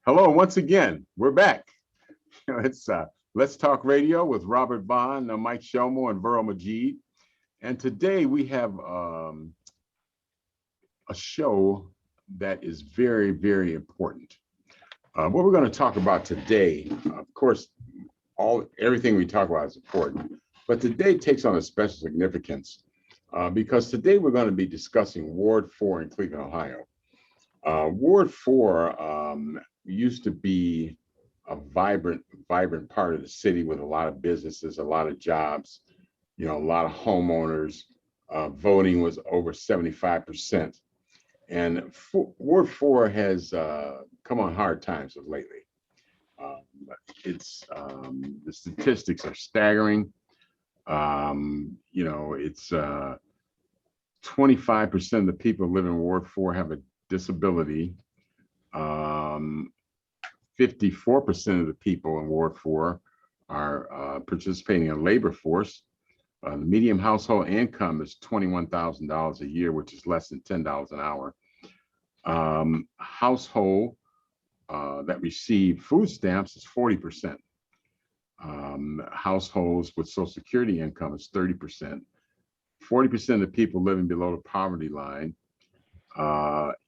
Hello, once again, we're back. It's Let's Talk Radio with Robert Vaughn, Mike Shomo, and Verl Majid. And today we have a show that is very, very important. What we're going to talk about today, of course, everything we talk about is important, but today takes on a special significance because today we're going to be discussing Ward 4 in Cleveland, Ohio. Ward 4 used to be a vibrant part of the city with a lot of businesses, a lot of jobs, a lot of homeowners. Voting was over 75%. And Ward 4 has come on hard times of lately. The statistics are staggering. It's 25% of the people living in Ward 4 have a disability. 54% of the people in Ward 4 are participating in labor force. The median household income is $21,000 a year, which is less than $10 an hour. Household that receive food stamps is 40%. Households with Social Security income is 30%. 40% of the people living below the poverty line.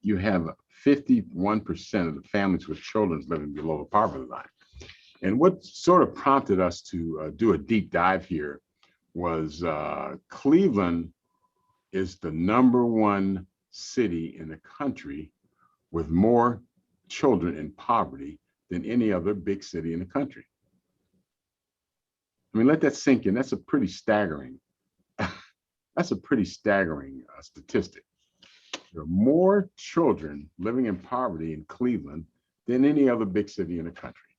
You have 51% of the families with children living below the poverty line. And what sort of prompted us to do a deep dive here was Cleveland is the #1 city in the country with more children in poverty than any other big city in the country. I mean, let that sink in. That's a pretty staggering, statistic. There are more children living in poverty in Cleveland than any other big city in the country.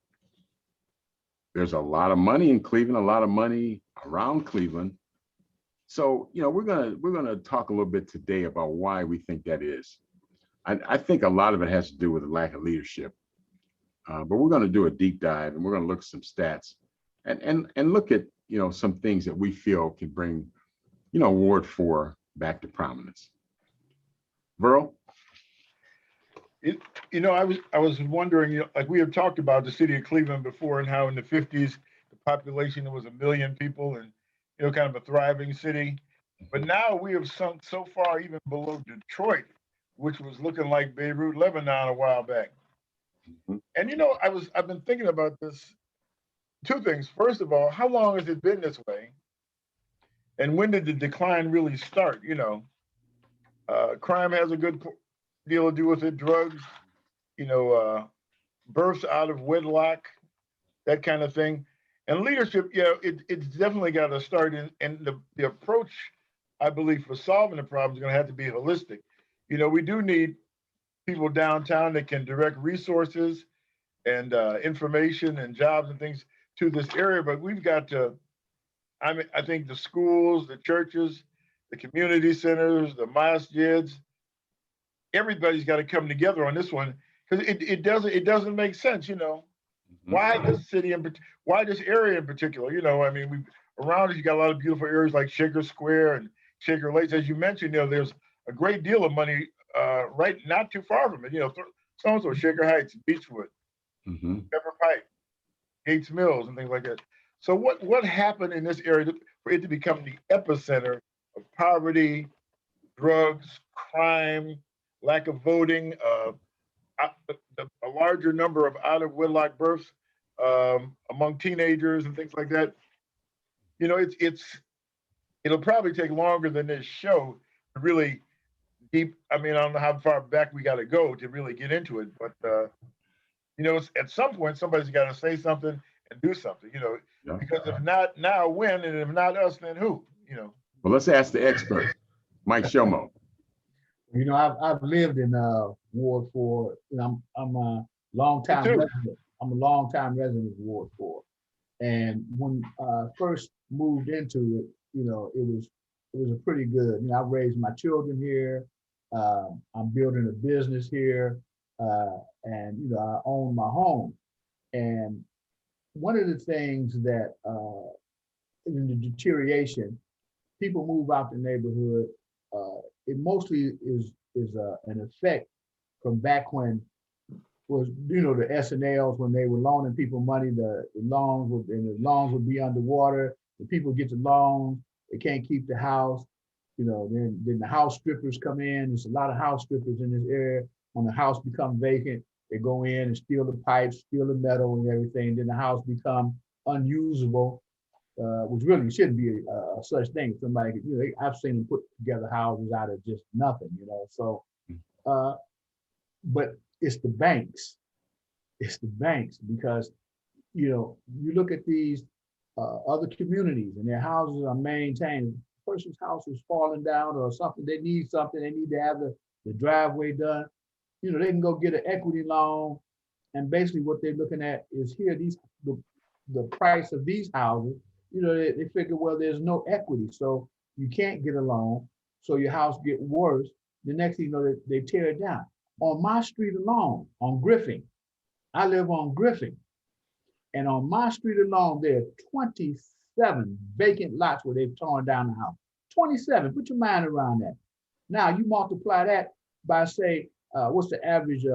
There's a lot of money in Cleveland, a lot of money around Cleveland. So, we're gonna talk a little bit today about why we think that is. I think a lot of it has to do with the lack of leadership. But we're gonna do a deep dive and we're gonna look at some stats and look at some things that we feel can bring Ward 4 back to prominence. Verl? I was wondering, like we have talked about the city of Cleveland before and how in the 50s the population was 1 million people and kind of a thriving city. But now we have sunk so far even below Detroit, which was looking like Beirut, Lebanon a while back. Mm-hmm. And I've been thinking about this. Two things. First of all, how long has it been this way? And when did the decline really start? Crime has a good deal to do with it. Drugs, births out of wedlock, that kind of thing. And leadership, it's definitely got to start in the approach, I believe, for solving the problem is going to have to be holistic. We do need people downtown that can direct resources and information and jobs and things to this area, but we've got to, I think the schools, the churches, the community centers, the masjids, everybody's got to come together on this one because it doesn't make sense, Why this city why this area in particular? We around us you got a lot of beautiful areas like Shaker Square and Shaker Lakes, as you mentioned. There's a great deal of money right not too far from it. So Shaker Heights, Beechwood, Pepper Pike, Gates Mills, and things like that. So what happened in this area for it to become the epicenter of poverty, drugs, crime, lack of voting, a larger number of out of wedlock births among teenagers and things like that? It'll probably take longer than this show to really deep. I don't know how far back we got to go to really get into it, but at some point somebody's got to say something and do something. Yeah. Because if not now, when? And if not us, then who? Well, let's ask the expert, Mike Shomo. I've lived in Ward 4. I'm a long-time resident. I'm a long-time resident of Ward 4. And when I first moved into it, it was a pretty good. I raised my children here. I'm building a business here, and I own my home. And one of the things that in the deterioration, people move out the neighborhood. It mostly is an effect from back when was, you know, the S&Ls when they were loaning people money, the loans would be underwater. The people get the loans, they can't keep the house. You know, then the house strippers come in. There's a lot of house strippers in this area. When the house becomes vacant, they go in and steal the pipes, steal the metal and everything. Then the house become unusable, which really shouldn't be a such thing. Somebody, you know, I've seen them put together houses out of just nothing, you know. So, but it's the banks. It's the banks because, you know, you look at these other communities and their houses are maintained. The person's house is falling down or something. They need something. They need to have the driveway done. You know, they can go get an equity loan. And basically what they're looking at is here, the price of these houses, you know, they figure, well, there's no equity. So you can't get a loan. So your house get worse. The next thing you know, they tear it down. On my street alone, on Griffin, I live on Griffin. And on my street alone, there are 27 vacant lots where they've torn down the house. 27, put your mind around that. Now you multiply that by say, what's the average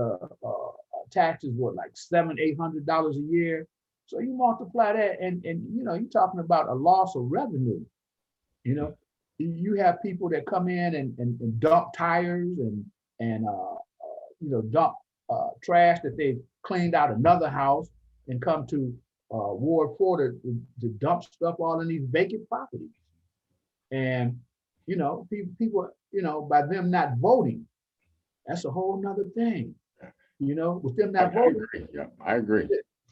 taxes, what, like $700-800 a year? So you multiply that and you know, you're talking about a loss of revenue. You know, you have people that come in and dump tires and you know, dump trash that they've cleaned out another house and come to Ward 4 to dump stuff all in these vacant properties. And, you know, people, you know, by them not voting, that's a whole nother thing. You know, with them not voting. Yeah, I agree.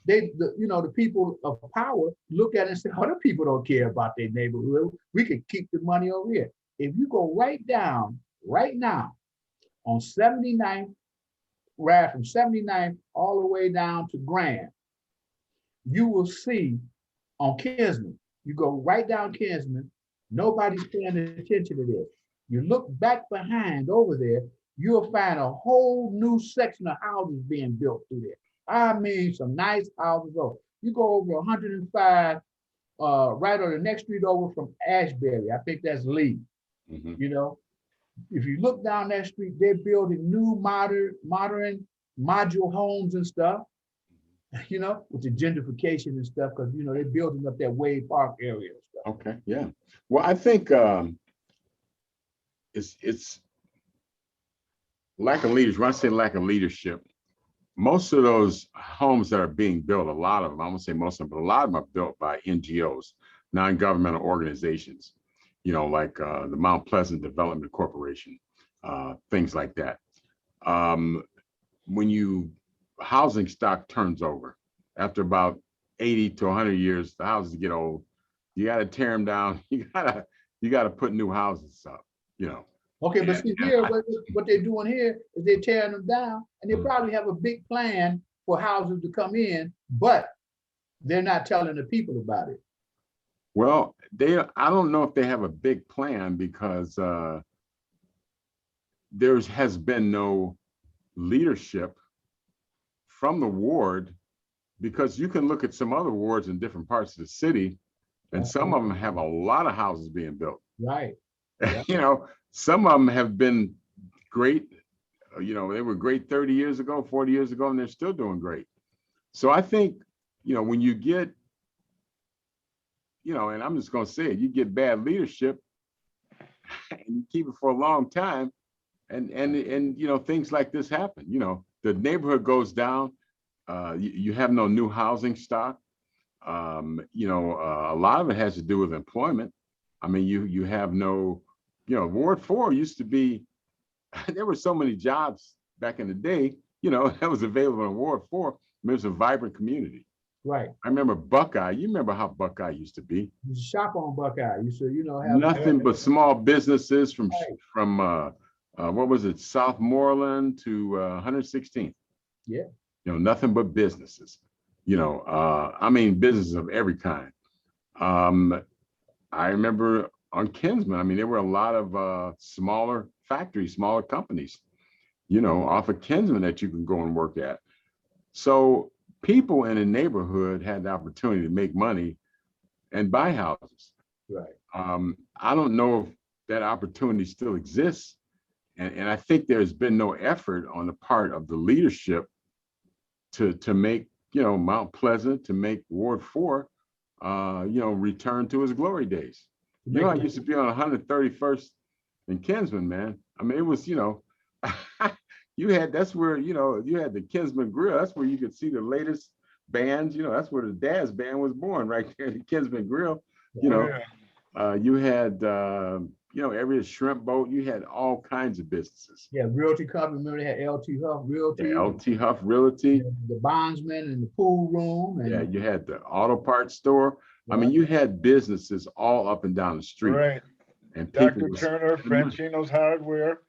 You know, the people of power look at it and say, oh, the people don't care about their neighborhood. We could keep the money over here. If you go right down, right now, on 79th, right from 79th all the way down to Grand, you will see on Kinsman, you go right down Kinsman, nobody's paying attention to this. You look back behind over there, you'll find a whole new section of houses being built through there. I mean, some nice houses over. You go over 105, right on the next street over from Ashbury. I think that's Lee. Mm-hmm. You know, if you look down that street, they're building new modern module homes and stuff, you know, with the gentrification and stuff, because, you know, they're building up that Wade Park area and stuff. Okay, yeah. Well, I think it's lack of leadership. When I say lack of leadership, most of those homes that are being built, a lot of them, I won't say most of them, but a lot of them are built by NGOs, non-governmental organizations, you know, like the Mount Pleasant Development Corporation, things like that. When housing stock turns over, after about 80 to 100 years, the houses get old. You got to tear them down. You got to put new houses up, you know. Okay, but see here, what they're doing here is they're tearing them down, and they probably have a big plan for houses to come in, but they're not telling the people about it. Well, I don't know if they have a big plan because there has been no leadership from the ward, because you can look at some other wards in different parts of the city, and some of them have a lot of houses being built. Right. Yeah. You know, some of them have been great. You know, they were great 30 years ago, 40 years ago, and they're still doing great. So I think, you know, when you get, you know, and I'm just going to say it, you get bad leadership and you keep it for a long time, and you know, things like this happen. You know, the neighborhood goes down. You have no new housing stock. You know, a lot of it has to do with employment. I mean, you have no, you know, Ward 4 used to be, there were so many jobs back in the day, you know, that was available in Ward 4. I mean, it was a vibrant community. Right. I remember Buckeye. You remember how Buckeye used to be? You shop on Buckeye. You should, you know, have nothing but small businesses from what was it, Southmoreland to 116th. Yeah. You know, nothing but businesses. You know, I mean, businesses of every kind. I remember on Kinsman, I mean, there were a lot of smaller factories, smaller companies, you know, off of Kinsman that you can go and work at. So people in a neighborhood had the opportunity to make money and buy houses. Right. I don't know if that opportunity still exists. And I think there's been no effort on the part of the leadership to make, Mount Pleasant, to make Ward 4, return to its glory days. I used to be on 131st and Kinsman, man. I mean, it was, that's where, you had the Kinsman Grill. That's where you could see the latest bands. That's where the Daz Band was born, right there, the Kinsman Grill. You had, every shrimp boat. You had all kinds of businesses. Yeah, Realty Company. Remember they had LT Huff Realty. Yeah, LT Huff Realty. The bondsman and the pool room. And yeah, you had the auto parts store. I mean, you had businesses all up and down the street. Right. And people Dr. Turner, Franchino's Hardware.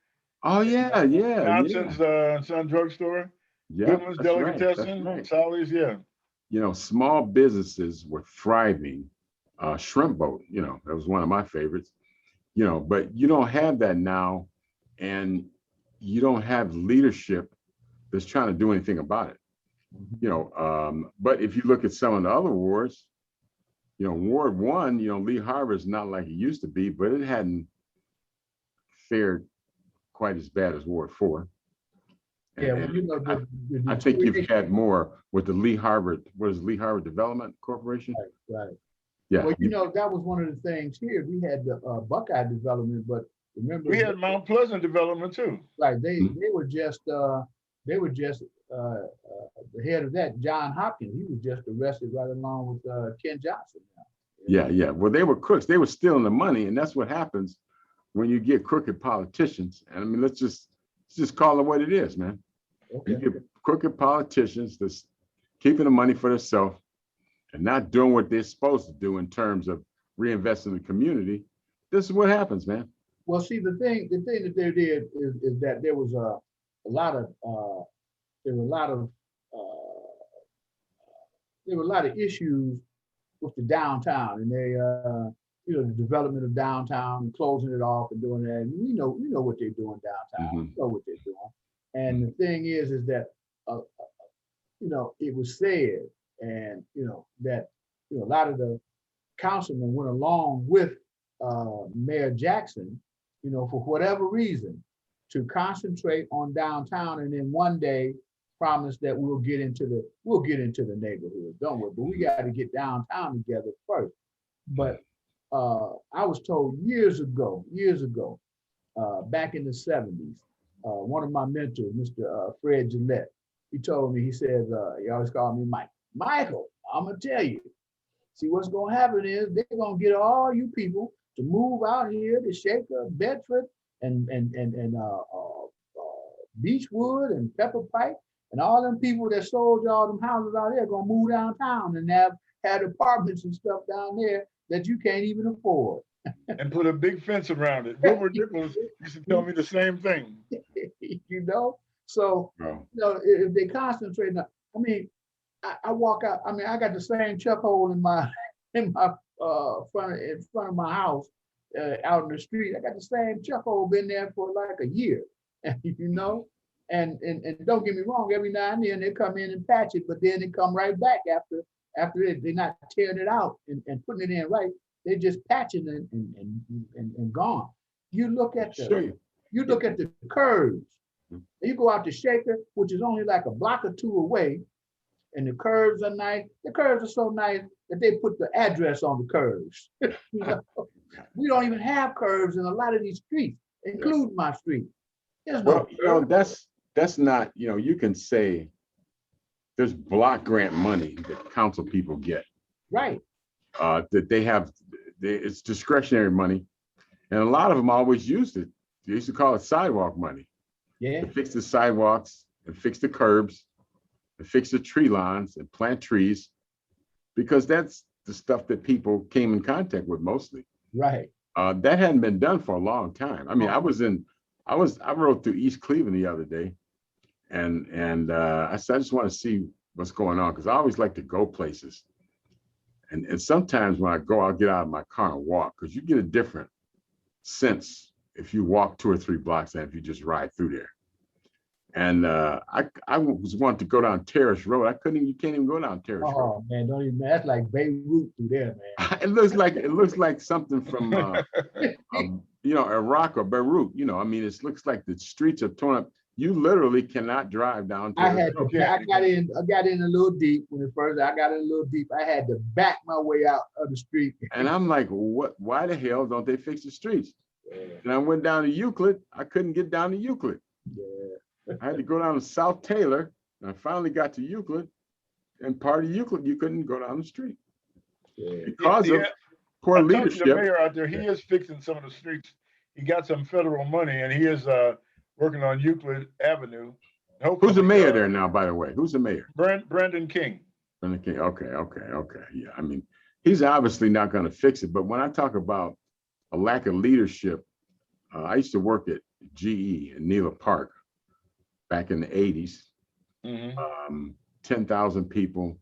Oh yeah. Johnson's Son Drugstore. Yeah, Goodman's that's right, Delicatessen. that's right. Sally's, yeah. Small businesses were thriving. Shrimp boat, that was one of my favorites. But you don't have that now, and you don't have leadership that's trying to do anything about it. But if you look at some of the other wards, Ward 1, Lee Harbor is not like it used to be, but it hadn't fared quite as bad as Ward 4. Yeah, well, I think you've had more with the Lee Harbor, what is Lee Harbor Development Corporation? Right. Yeah. Well, that was one of the things here. We had the Buckeye development, but remember we had Mount Pleasant development too. Like they were just the head of that, John Hopkins. He was just arrested right along with Ken Johnson. Yeah. Well, they were crooks. They were stealing the money, and that's what happens when you get crooked politicians. And I mean, let's just call it what it is, man. Okay. You get crooked politicians that's keeping the money for themselves and not doing what they're supposed to do in terms of reinvesting in the community. This is what happens, man. Well, see, the thing that they did is that there was a lot of issues with the downtown, and they the development of downtown and closing it off and doing that. And we know what they're doing downtown. We know what they're doing. And the thing is that it was said, and that a lot of the councilmen went along with Mayor Jackson, for whatever reason, to concentrate on downtown, and then one day promise that we'll get into the neighborhood, don't we? But we got to get downtown together first. But I was told years ago, back in the 70s, one of my mentors, Mr. Fred Gillette, he told me, he says, he always called me Mike. Michael, I'm gonna tell you, see what's gonna happen is they're gonna get all you people to move out here to Shaker, Bedford, and Beechwood and Pepper Pike, and all them people that sold y'all them houses out there gonna move downtown and have apartments and stuff down there that you can't even afford. And put a big fence around it. Wilbur Nichols used to tell me the same thing. So if they concentrate, I mean, I walk out. I mean, I got the same chuck hole in my front of my house out in the street. I got the same chuck hole been there for like a year, and don't get me wrong. Every now and then they come in and patch it, but then they come right back after they're not tearing it out and putting it in right. They're just patching and gone. You look at the curves. You go out to Shaker, which is only like a block or two away, and the curves are nice. The curves are so nice that they put the address on the curves. We don't even have curves in a lot of these streets, including my street. That's not, you can say there's block grant money that council people get. Right. That they have, it's discretionary money. And a lot of them always used it. They used to call it sidewalk money. Yeah. To fix the sidewalks and fix the curbs and fix the tree lines and plant trees, because that's the stuff that people came in contact with mostly. Right. That hadn't been done for a long time. I mean, I rode through East Cleveland the other day, and I said, I just want to see what's going on, because I always like to go places. And sometimes when I go, I'll get out of my car and walk, because you get a different sense if you walk 2 or 3 blocks than if you just ride through there. And I was wanting to go down Terrace Road. You can't even go down Terrace Road. Oh man, don't even. That's like Beirut through there, man. It looks like something from Iraq or Beirut. I mean, it looks like the streets are torn up. you literally cannot drive down. I had to, Okay. I got in a little deep when it first, I got in a little deep. I had to back my way out of the street. And I'm like, what? Why the hell don't they fix the streets? And I went down to Euclid. I couldn't get down to Euclid. Yeah. I had to go down to South Taylor. And I finally got to Euclid. And part of Euclid, you couldn't go down the street Yeah. because of poor I talked to the leadership. mayor out there. He is fixing some of the streets. He got some federal money and he is working on Euclid Avenue. Who's the mayor Hopefully, there now, by the way? Who's the mayor? Brandon King. Okay, okay. Yeah, I mean, he's obviously not going to fix it. But when I talk about a lack of leadership, I used to work at GE in Nela Park back in the 80s. Mhm. 10,000 people.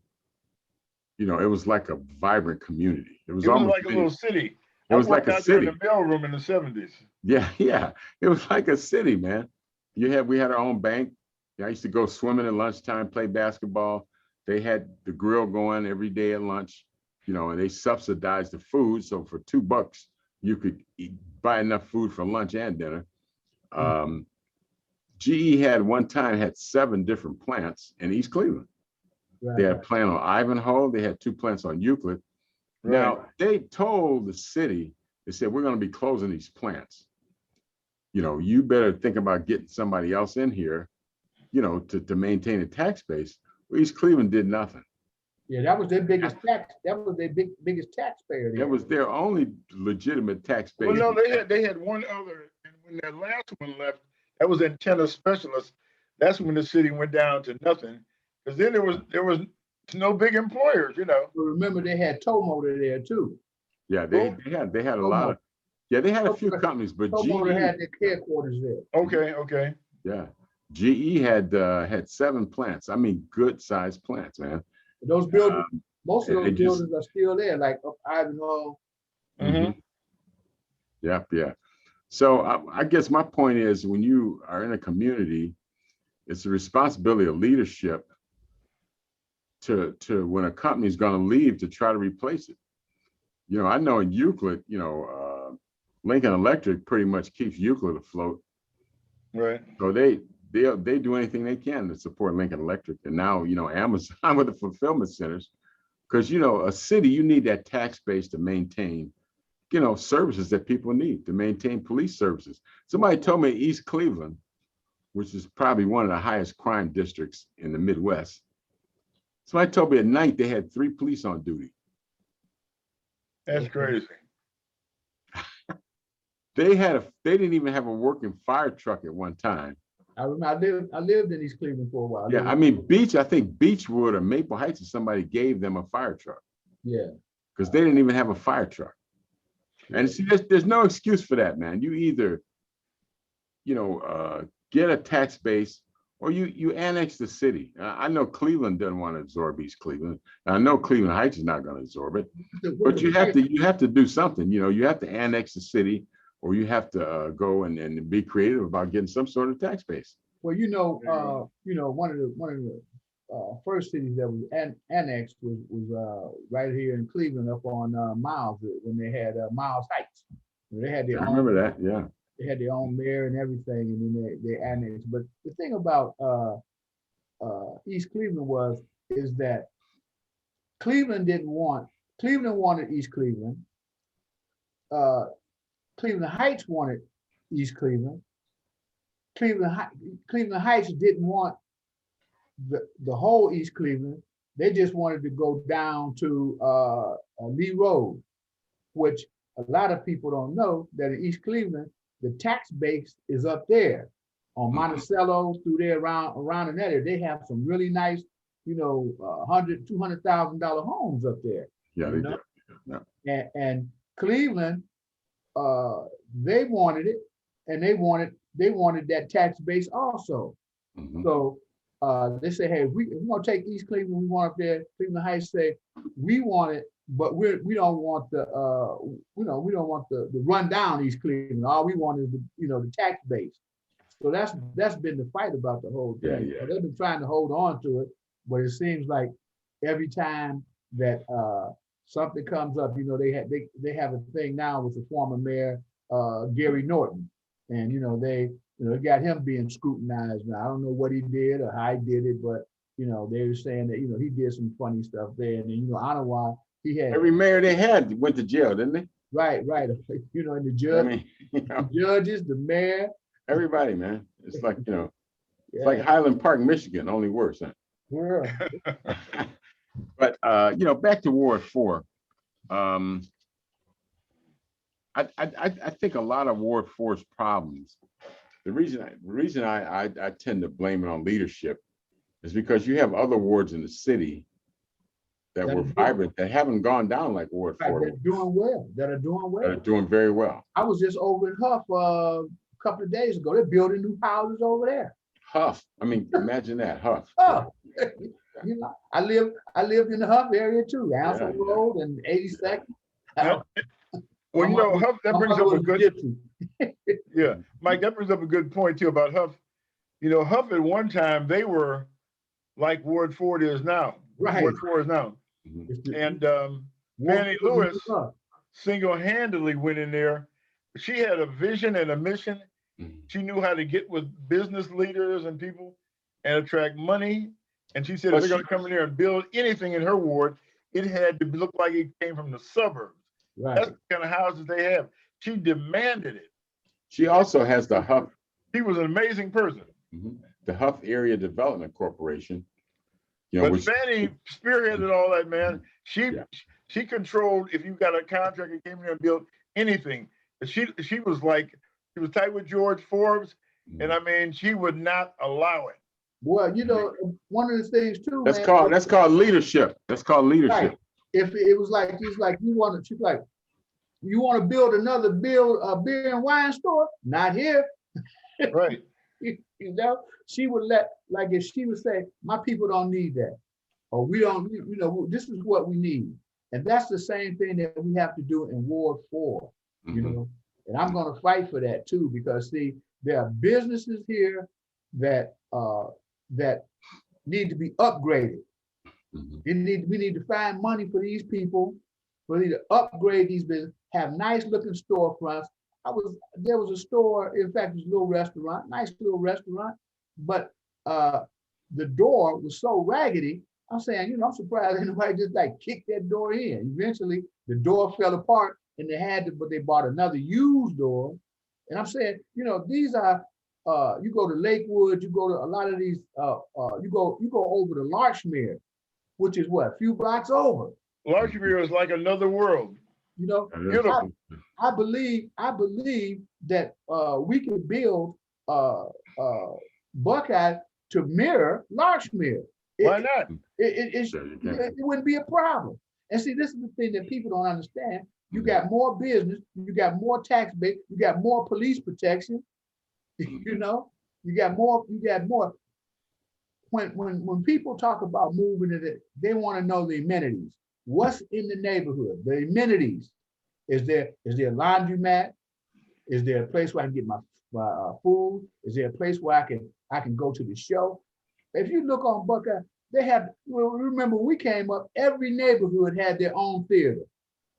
You know, it was like a vibrant community. It was It was almost like a little city. It was I like worked a out there in city. the mailroom in the 70s. Yeah. It was like a city, man. We had our own bank. I used to go swimming at lunchtime, play basketball. They had the grill going every day at lunch, you know, and they subsidized the food. So for $2, you could buy enough food for lunch and dinner. GE had one time had 7 different plants in East Cleveland. Right. They had a plant on Ivanhoe. They had 2 plants on Euclid. Now, they told the city, they said, we're going to be closing these plants. You know, you better think about getting somebody else in here, you know, to maintain a tax base. Well, East Cleveland did nothing. Yeah, that was their biggest tax. That was their biggest taxpayer. That was their only legitimate tax base. Well, no, they had one other, and when that last one left, that was antenna specialist. That's when the city went down to nothing. Because then there was no big employers, you know. But remember, they had Tomotor there too. Yeah, they had a lot of, they had a few companies, but Tomotor had GE, their headquarters there. Okay. yeah, GE had 7 plants. I mean, good sized plants, man. Those buildings, most of it those just- buildings are still there, like up Ivanhoe. Mhm. Yeah. So I guess my point is, when you are in a community, it's the responsibility of leadership to when a company is going to leave to try to replace it. You know, I know in Euclid, you know, Lincoln Electric pretty much keeps Euclid afloat. Right. So they do anything they can to support Lincoln Electric, and now, you know, Amazon with the fulfillment centers, because, you know, a city, you need that tax base to maintain, you know, services that people need, to maintain police services. Somebody told me East Cleveland, which is probably one of the highest crime districts in the Midwest, somebody told me at night they had 3 police on duty. That's crazy. They didn't even have a working fire truck at one time. I remember I lived in East Cleveland for a while. Yeah, I mean, I think Beechwood or Maple Heights, or somebody gave them a fire truck Yeah. because they didn't even have a fire truck. And see, there's no excuse for that, man. You either, you know, get a tax base, or you annex the city. I know Cleveland doesn't want to absorb East Cleveland. And I know Cleveland Heights is not going to absorb it, but you have to do something. You know, you have to annex the city, or you have to go and be creative about getting some sort of tax base. Well, you know, one of the first cities that was annexed was right here in Cleveland, up on Miles, when they had Miles Heights. They had their I own, remember that, yeah. they had their own mayor and everything, and then they annexed. But the thing about East Cleveland is that Cleveland wanted East Cleveland. Cleveland Heights wanted East Cleveland. Cleveland Heights didn't want the whole East Cleveland. They just wanted to go down to Lee Road, which a lot of people don't know that in East Cleveland, the tax base is up there on Monticello, through there around in that area. They have some really nice, you know, $100,000, $200,000 homes up there. Yeah, they know? do. Yeah. And Cleveland, they wanted it, and they wanted that tax base also. Mhm. So they say, hey, we want to take East Cleveland. We want up there. Cleveland Heights say we want it, but we don't want the we don't want the run down East Cleveland. All we want is the tax base. So that's been the fight about the whole thing. Yeah. They've been trying to hold on to it, but it seems like every time that something comes up, you know, they have a thing now with the former mayor Gary Norton, and you know they it got him being scrutinized now. I don't know what he did or how he did it, but they were saying that he did some funny stuff there. And then Ottawa, he had Every mayor they had went to jail, didn't they? right. And the I judge, mean, the judges, the mayor. everybody, man. It's like, it's Yeah, like Highland Park, Michigan, only worse. Huh? yeah. But back to Ward 4. I think a lot of Ward 4's problems, the reason I tend to blame it on leadership is because you have other wards in the city that were vibrant that haven't gone down like Ward 4. That are doing well. That are doing very well. I was just over in Huff a couple of days ago. They're building new houses over there. Huff. I mean, imagine that, Huff. Oh, I lived in the Huff area too, Ansel Road and 82nd. Well, Huff, that brings up a good, yeah, Mike, that brings up a good point too about Huff. Huff at one time, they were like Ward 4 is now. Right. Ward 4 is now. Mhm. And Fannie Lewis single-handedly went in there. She had a vision and a mission. Mhm. She knew how to get with business leaders and people and attract money. And she said, if they're going to come in there and build anything in her ward, it had to look like it came from the suburbs. Right. That's the kind of houses they have. She demanded it. She also has the Huff. She was an amazing person. The Huff Area Development Corporation. But Fannie spearheaded all that, man. She controlled if you got a contractor came in and built anything. She was tight with George Forbes, and I mean she would not allow it. Well, one of the things too. That's called leadership. That's called leadership. Right. If it was like she's like you want to build another beer and wine store? Not here. Right. She would if she would say, my people don't need that, or we don't, this is what we need. And that's the same thing that we have to do in Ward 4, and I'm going to fight for that too, because see, there are businesses here that need to be upgraded. We need to find money for these people, for need to upgrade these businesses, have nice looking storefronts. There was a store, in fact, it was a little restaurant, nice little restaurant, but the door was so raggedy. I'm saying, I'm surprised anybody just kicked that door in. Eventually, the door fell apart, and but they bought another used door. And I'm saying, these are, you go to Lakewood, you go to a lot of these, you go over to Larchmere, which is what, a few blocks over. Larchmere is like another world. Beautiful. I believe that we can build Buckeye to mirror Larchmere. Why not? It wouldn't be a problem. And see, this is the thing that people don't understand. You got more business, you got more tax base, you got more police protection. You got more. When people talk about moving it, they want to know the amenities. What's in the neighborhood? The amenities. Is there a laundromat? Is there a place where I can get my food? Is there a place where I can go to the show? If you look on Buckeye, they have. Well, remember when we came up, every neighborhood had their own theater.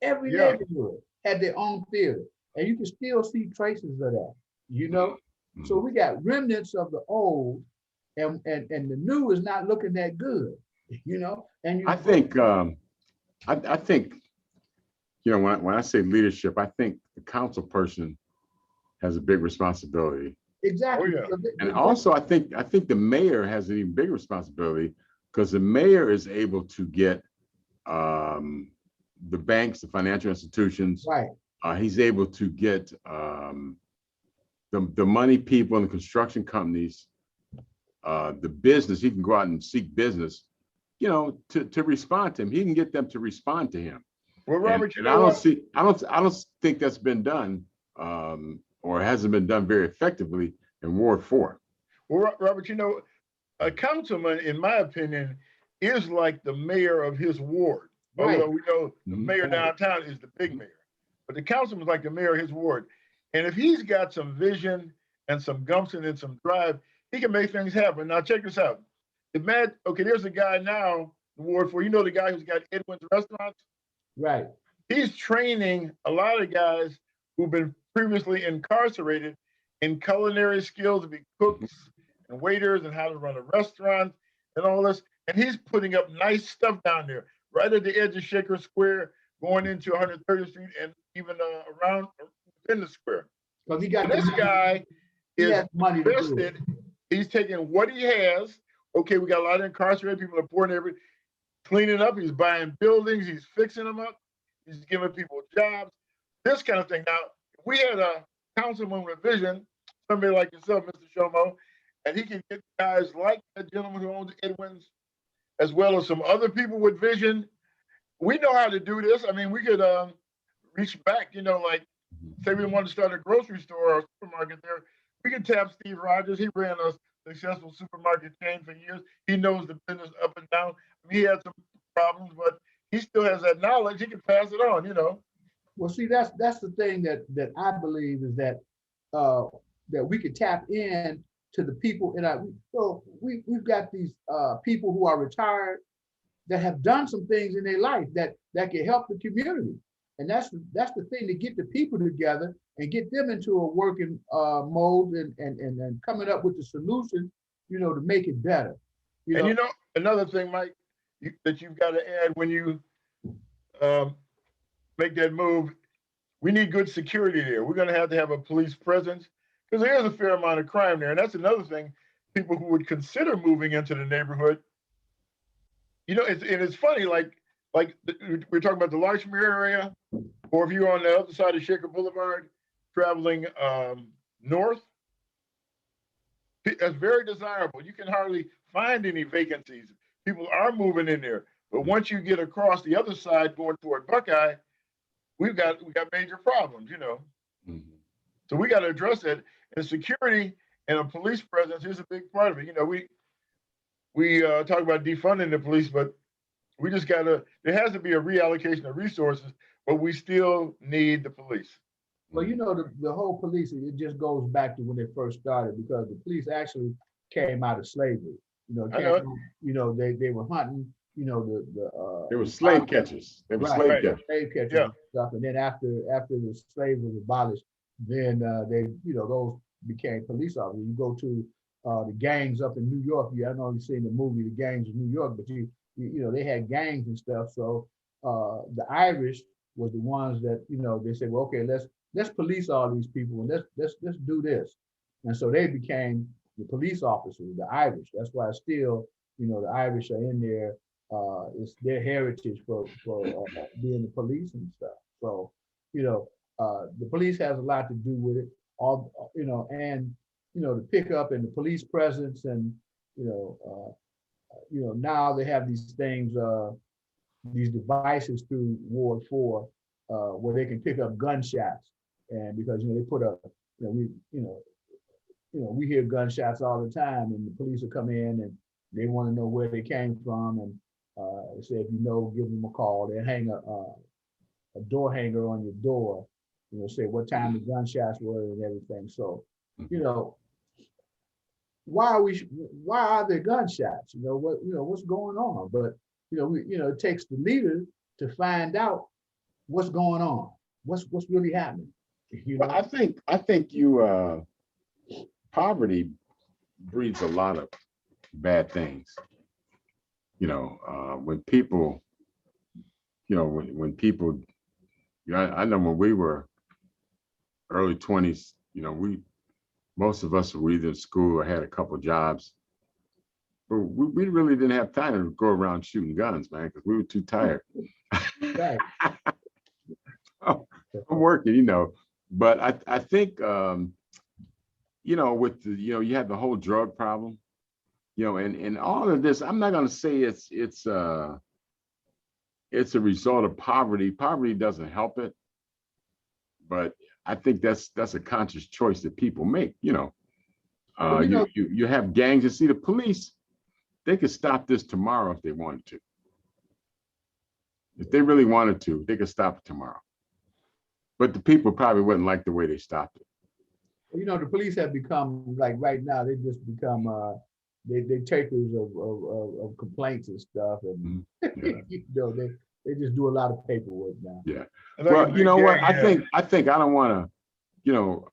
Every neighborhood had their own theater, and you can still see traces of that. So we got remnants of the old, and the new is not looking that good. And I think when I say leadership, I think the council person has a big responsibility. Exactly. Oh, yeah. And also, I think the mayor has an even bigger responsibility, because the mayor is able to get the banks, the financial institutions. Right. He's able to get the money people and the construction companies, the business. He can go out and seek business, to respond to him. He can get them to respond to him. Well, Robert, and I don't think that's been done, or hasn't been done very effectively in Ward 4. Well, Robert, a councilman, in my opinion, is like the mayor of his ward. Right. Although we know the mayor downtown is the big mayor, but the councilman is like the mayor of his ward. And if he's got some vision and some gumption and some drive, he can make things happen. Now check this out. There's a guy now in Ward 4. The guy who's got Edwin's Restaurants. Right. He's training a lot of guys who've been previously incarcerated in culinary skills to be cooks and waiters and how to run a restaurant and all this. And he's putting up nice stuff down there, right at the edge of Shaker Square, going into 130th Street and even around within the square. Because he got And this guy he is has money to do it. invested. He's taking what he has. Okay, we got a lot of incarcerated people are pouring every cleaning up. He's buying buildings. He's fixing them up. He's giving people jobs. This kind of thing. Now, we had a councilman with vision, somebody like yourself, Mr. Shomo, and he can get guys like that gentleman who owns Edwin's, as well as some other people with vision. We know how to do this. I mean, we could reach back, you know, like say we want to start a grocery store or a supermarket there. We can tap Steve Rogers. He ran a successful supermarket chain for years. He knows the business up and down. I mean, he had some problems, but he still has that knowledge. He can pass it on, you know. Well, see, that's the thing that I believe is that that we could tap in to the people in our. So we've got these people who are retired that have done some things in their life that can help the community, and that's the thing, to get the people together and get them into a working mode and coming up with the solution, you know, to make it better. You know, another thing, Mike, that you've got to add when you make that move, we need good security there. We're going to have a police presence because there is a fair amount of crime there. And that's another thing, people who would consider moving into the neighborhood, you know, it's funny, like we're talking about the Larchmere area, or if you're on the other side of Shaker Boulevard, traveling north, that's very desirable. You can hardly find any vacancies. People are moving in there. But once you get across the other side going toward Buckeye, we got major problems, you know. Mhm. So we got to address that. And security and a police presence is a big part of it. You know, we talk about defunding the police, but we just there has to be a reallocation of resources, but we still need the police. Well, you know, the whole police, it just goes back to when they first started, because the police actually came out of slavery. You know, they were hunting, you know, They were slave catchers. They were slave catchers. Slave catchers Yeah. and stuff. And then after the slave was abolished, then they, you know, those became police officers. You go to the gangs up in New York. I know you've seen the movie, The Gangs of New York, but you know, they had gangs and stuff. So the Irish was the ones that, you know, they said, well, okay, let's police all these people and let's do this. And so they became the police officers, the Irish. That's why still, you know, the Irish are in there. It's their heritage for being the police and stuff. So, you know, the police has a lot to do with it. All, you know, and you know, the pickup and the police presence, and you know, now they have these things, these devices through Ward 4, where they can pick up gunshots, and because you know they put up, we hear gunshots all the time, and the police will come in and they want to know where they came from, and say if you know, give them a call. They hang a door hanger on your door, you know, say what time the gunshots were and everything. So, you know, why are there gunshots? You know what's going on? But it takes the leader to find out what's going on, what's really happening. You know? Well, I think poverty breeds a lot of bad things. You know, when people, when people, I know when we were early 20s, you know, most of us were either in school or had a couple jobs, but we really didn't have time to go around shooting guns, man, because we were too tired. Right. I'm working, you know, but I think, you know, with the, you have the whole drug problem, and all of this. I'm not going to say it's a result of poverty. Poverty doesn't help it, but I think that's a conscious choice that people make. You have gangs. And see, the police, they could stop this tomorrow if they wanted to. If they really wanted to, they could stop it tomorrow. But the people probably wouldn't like the way they stopped it. You know, the police have become, like right now, they just become they takers of complaints and stuff, and they just do a lot of paperwork now. Yeah. Well, you know what? I think I don't want to,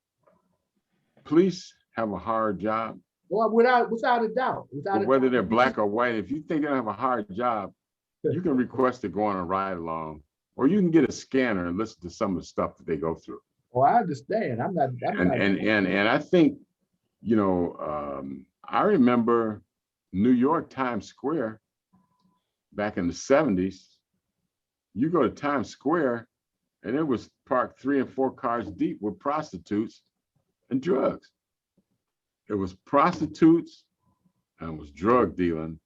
police have a hard job, Well, without a doubt, without a whether doubt. they're black or white. If you think they don't have a hard job, you can request to go on a ride along, or you can get a scanner and listen to some of the stuff that they go through. Oh, I understand. I'm not. And I think, I remember New York Times Square back in the 70s. You go to Times Square and it was parked 3 and 4 cars deep with prostitutes and drugs. It was prostitutes and it was drug dealing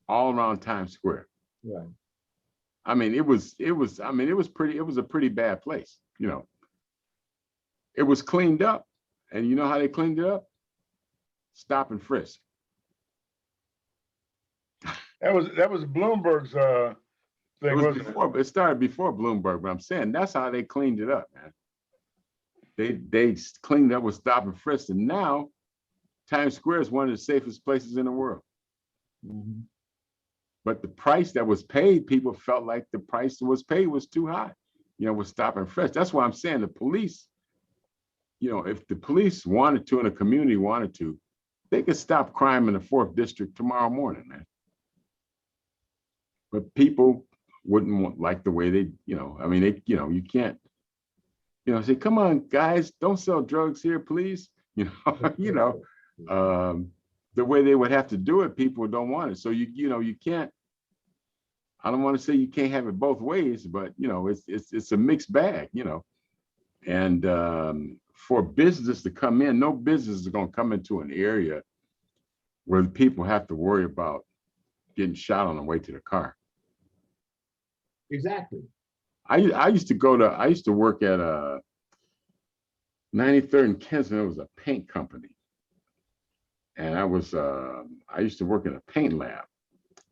all around Times Square. Right. I mean, it was a pretty bad place, It was cleaned up. And you know how they cleaned it up? Stop and frisk. That was Bloomberg's thing, wasn't it? It started before Bloomberg, but I'm saying that's how they cleaned it up, man. They cleaned up with stop and frisk, and now Times Square is one of the safest places in the world. Mhm. But the price that was paid, people felt like the price that was paid was too high, with stop and frisk. That's why I'm saying the police, if the police wanted to and the community wanted to, they could stop crime in the 4th district tomorrow morning, man. But people wouldn't like the way they, you can't, say, come on, guys, don't sell drugs here, please. The way they would have to do it, people don't want it. So you can't, I don't want to say you can't have it both ways, but it's a mixed bag, And for business to come in, no business is going to come into an area where the people have to worry about getting shot on the way to the car. Exactly. I used to work at 93rd and Kinsman. It was a paint company. And I used to work in a paint lab.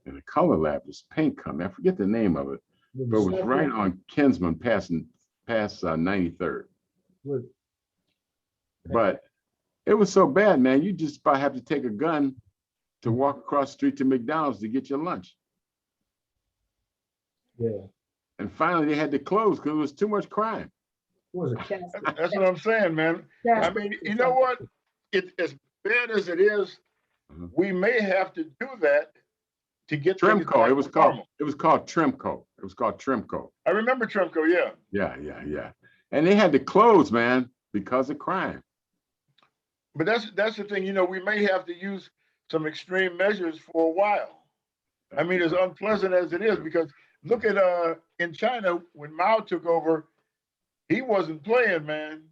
In the color lab, this paint company, I forget the name of it, but it was right on Kinsman past 93rd. But it was so bad, man. You just about have to take a gun to walk across the street to McDonald's to get your lunch. Yeah. And finally they had to close because it was too much crime. What was it? That's what I'm saying, man. I mean, you know what? As bad as it is, we may have to do that to get Trimco. It was called Trimco. It was called Trimco. I remember Trimco, yeah. Yeah. And they had to close, man, because of crime. But that's the thing, we may have to use some extreme measures for a while. I mean, as unpleasant as it is, because look at in China, when Mao took over, he wasn't playing, man.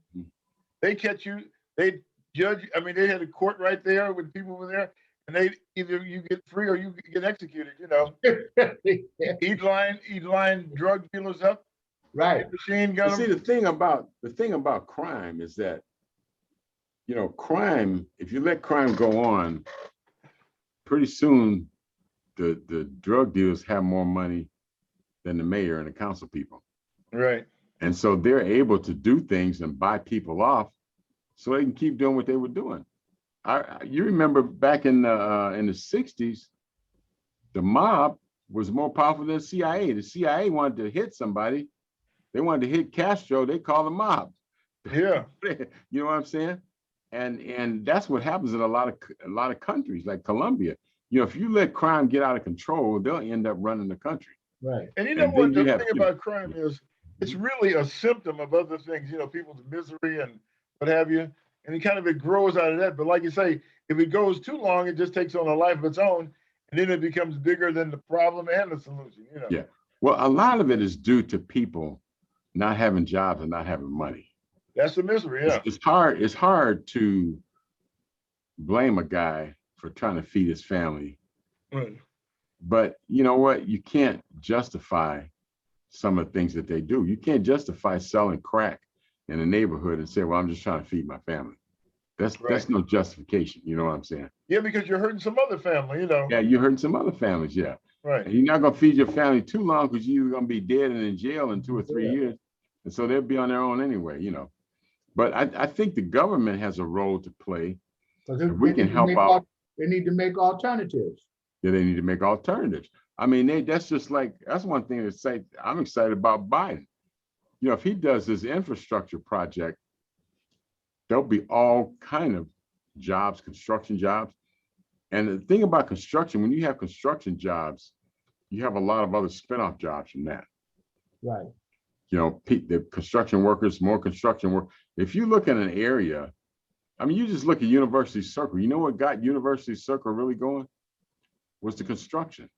They catch you, they judge, I mean, they had a court right there when people were there, and they either you get free or you get executed, He'd line drug dealers up, right? Machine gun. See, the thing about crime is that, crime, if you let crime go on, pretty soon the drug dealers have more money than the mayor and the council people. Right. And so they're able to do things and buy people off so they can keep doing what they were doing. You remember back in the 60s, the mob was more powerful than the CIA. The CIA wanted to hit somebody. They wanted to hit Castro. They called the mob. Yeah. You know what I'm saying? And that's what happens in a lot of countries like Colombia. If you let crime get out of control, they'll end up running the country. Right. And what the thing about crime is, it's really a symptom of other things, people's misery and what have you. And it grows out of that. But like you say, if it goes too long, it just takes on a life of its own. And then it becomes bigger than the problem and the solution, Yeah. Well, a lot of it is due to people not having jobs and not having money. That's the misery, yeah. It's hard to blame a guy for trying to feed his family. Right. But you know what? You can't justify some of the things that they do. You can't justify selling crack in a neighborhood and say, well, I'm just trying to feed my family. That's no justification. You know what I'm saying? Yeah, because you're hurting some other family, Yeah, you're hurting some other families, yeah. Right. And you're not gonna feed your family too long because you're gonna be dead and in jail in 2 or 3 years. And so they'll be on their own anyway, But I think the government has a role to play. We can help out. They need to make alternatives. Yeah, they need to make alternatives. I mean, that's one thing to say. I'm excited about Biden. If he does this infrastructure project, there'll be all kind of jobs, construction jobs. And the thing about construction, when you have construction jobs, you have a lot of other spinoff jobs from that. Right. You know, the construction workers, more construction work. If you look at an area, I mean, you just look at University Circle. You know what got University Circle really going? Was the construction.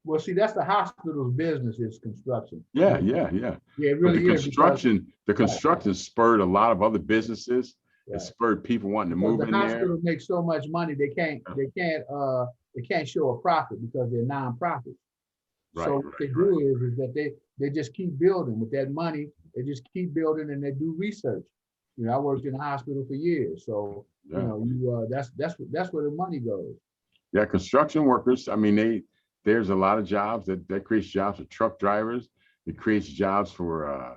Well, see, that's the hospital's business is construction. Yeah. Yeah, it But really the is. construction spurred a lot of other businesses. It Right. spurred people wanting to Because move the in there. hospital makes so much money, they can't show a profit because they're nonprofits. So what they do is that they just keep building with that money. They just keep building and they do research. You know, I worked in the hospital for years, so Yeah. you know, that's where the money goes. Yeah, construction workers. I mean, there's a lot of jobs that creates jobs for truck drivers. It creates jobs for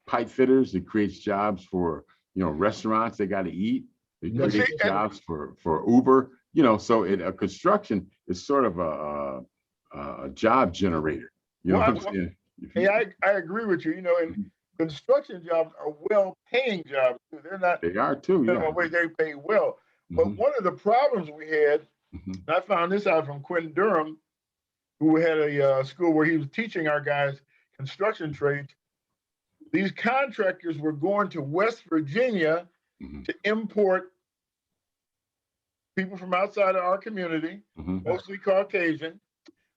pipe fitters. It creates jobs for, you know, restaurants. They got to eat. It But creates see, jobs for Uber. You know, so a construction is sort of a job generator. You know Well, what I'm saying? Hey, I agree with you. You know, and construction jobs are well-paying jobs too. They're not They are too. Yeah. minimum wage, they pay well. But Mhm, one of the problems we had, mhm. and I found this out from Quentin Durham, who had a school where he was teaching our guys construction trades. These contractors were going to West Virginia Mhm. to import people from outside of our community, Mhm. mostly Caucasian,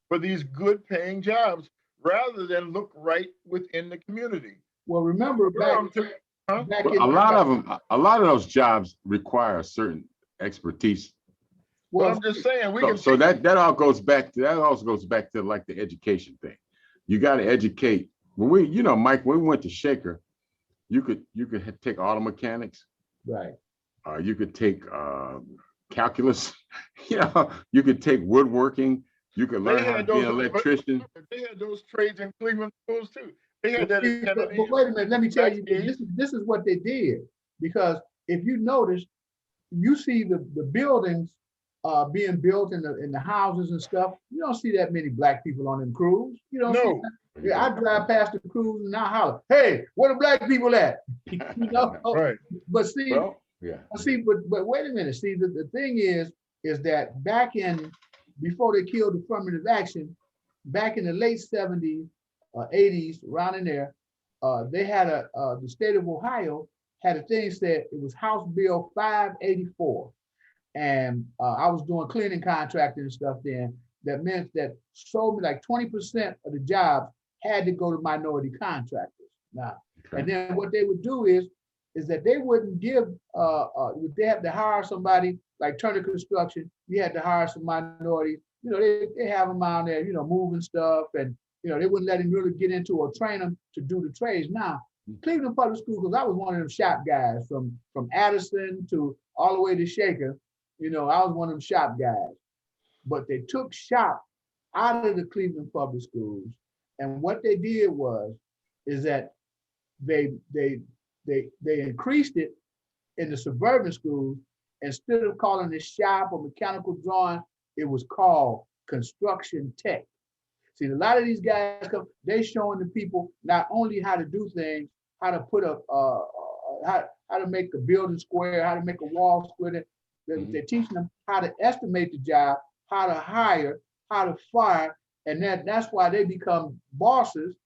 for these good paying jobs rather than look right within the community. Well, remember back But in a lot of those jobs require a certain expertise. Well, well, I'm just saying we So, can so that also goes back to like the education thing. You got to educate. When Mike, when we went to Shaker, you could take auto mechanics. right. You could take calculus. You could take woodworking. You could learn how to be an electrician. They had those trades in Cleveland schools too. They had But, that in but Kennedy. wait a minute, let me tell you, Back this is what they did. Because if you notice, you see the buildings being built in the houses and stuff. You don't see that many black people on them crews. You don't see No, that. Yeah, I drive past the crews and I holler, hey, where the black people at? You know? right. But see, Well, yeah. but wait a minute. See, the thing is that before they killed affirmative action, back in the late 70s, 80s, around in there, they had the state of Ohio had a thing said it was House Bill 584. And I was doing cleaning contracting and stuff then. That meant that like 20% of the jobs had to go to minority contractors. Now, Okay. and then what they would do is that they wouldn't give, they have to hire somebody like Turner Construction. You had to hire some minorities. You know, they have them out there, you know, moving stuff, and you know, they wouldn't let him really get into or train them to do the trades. Now, Cleveland Public School, because I was one of them shop guys from Addison to all the way to Shaker. You know, I was one of them shop guys. But they took shop out of the Cleveland Public Schools, and what they did is that they increased it in the suburban schools. Instead of calling it shop or mechanical drawing, it was called construction tech. See, a lot of these guys they showing the people not only how to do things, how to put how to make a building square, how to make a wall square. They're teaching them how to estimate the job, how to hire, how to fire, and that's why they become bosses.